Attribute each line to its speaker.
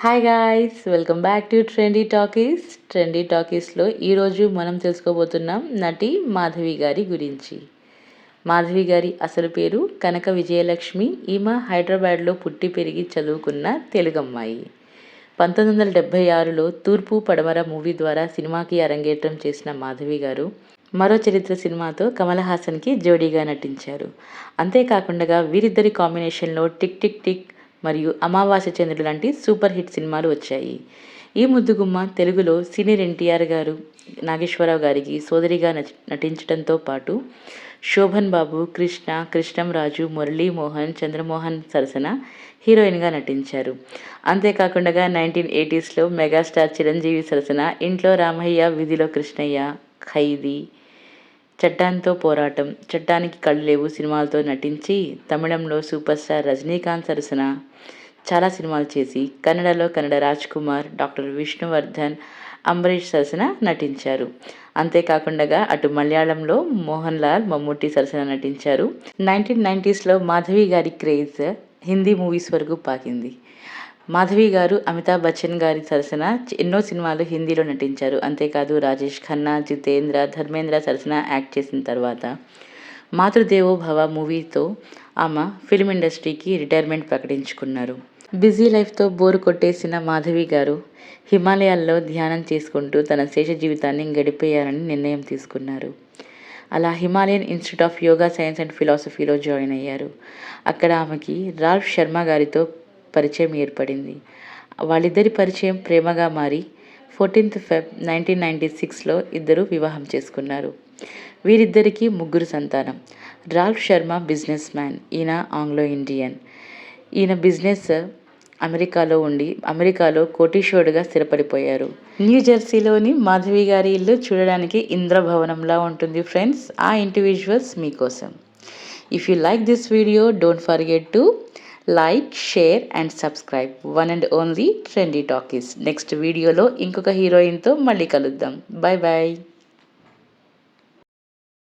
Speaker 1: Hi guys, welcome back to trendy టాకీస్లో ఈరోజు మనం తెలుసుకోబోతున్నాం నటి మాధవి గారి గురించి. మాధవి గారి అసలు పేరు కనక విజయలక్ష్మి. ఈమె హైదరాబాద్లో పుట్టి పెరిగి చదువుకున్న తెలుగమ్మాయి. 1976లో తూర్పు పడమర మూవీ ద్వారా సినిమాకి అరంగేట్రం చేసిన మాధవి గారు మరో చరిత్ర సినిమాతో కమల్ హాసన్కి జోడీగా నటించారు. అంతేకాకుండా వీరిద్దరి కాంబినేషన్లో టిక్ టిక్ టిక్ మరియు అమావాస్య చంద్రుడు లాంటి సూపర్ హిట్ సినిమాలు వచ్చాయి. ఈ ముద్దుగుమ్మ తెలుగులో సీనియర్ ఎన్టీఆర్ గారు, నాగేశ్వరరావు గారికి సోదరిగా నటించడంతో పాటు శోభన్ బాబు, కృష్ణ, కృష్ణంరాజు, మురళీమోహన్, చంద్రమోహన్ సరసన హీరోయిన్గా నటించారు. అంతేకాకుండా 1980స్లో మెగాస్టార్ చిరంజీవి సరసన ఇంట్లో రామయ్య, వీధిలో కృష్ణయ్య, ఖైదీ, చట్టాన్తో పోరాటం, చట్టానికి కళ్ళు లేవు సినిమాలతో నటించి తమిళంలో సూపర్ స్టార్ రజనీకాంత్ సరసన చాలా సినిమాలు చేసి కన్నడలో కన్నడ రాజ్ కుమార్, డాక్టర్ విష్ణువర్ధన్, అంబరీష్ సరసన నటించారు. అంతేకాకుండా అటు మలయాళంలో మోహన్ లాల్, మమ్ముట్టి సరసన నటించారు. 1990స్లో మాధవి గారి క్రేజ్ హిందీ మూవీస్ వరకు పాకింది. మాధవి గారు అమితాబ్ బచ్చన్ గారి సరసన ఎన్నో సినిమాలు హిందీలో నటించారు. అంతేకాదు రాజేష్ ఖన్నా, జితేంద్ర, ధర్మేంద్ర సరసన యాక్ట్ చేసిన తర్వాత మాతృదేవో భవ మూవీతో ఆమె ఫిల్మ్ ఇండస్ట్రీకి రిటైర్మెంట్ ప్రకటించుకున్నారు. బిజీ లైఫ్తో బోరు కొట్టేసిన మాధవి గారు హిమాలయాల్లో ధ్యానం చేసుకుంటూ తన శేష జీవితాన్ని గడిపేయాలని నిర్ణయం తీసుకున్నారు. అలా Himalayan institute of yoga science and ఫిలాసఫీలో జాయిన్ అయ్యారు. అక్కడ ఆమెకి రాల్ఫ్ శర్మ గారితో పరిచయం ఏర్పడింది. వాళ్ళిద్దరి పరిచయం ప్రేమగా మారి 14th Feb 1996లో ఇద్దరు వివాహం చేసుకున్నారు. వీరిద్దరికీ ముగ్గురు సంతానం. రాల్ఫ్ శర్మ బిజినెస్ మ్యాన్, ఈయన ఆంగ్లో ఇండియన్. ఈయన బిజినెస్ అమెరికాలో ఉండి అమెరికాలో కోటీశ్వరుడుగా స్థిరపడిపోయారు. న్యూజెర్సీలోని మాధవి గారి ఇల్లు చూడడానికి ఇంద్రభవనంలా ఉంటుంది ఫ్రెండ్స్. ఆ ఇంటి విజువల్స్ మీకోసం. If you like this video, don't forget to like, share and subscribe. One and only Trendy Talkies. Next వీడియోలో ఇంకొక హీరోయిన్తో మళ్ళీ కలుద్దాం. Bye bye.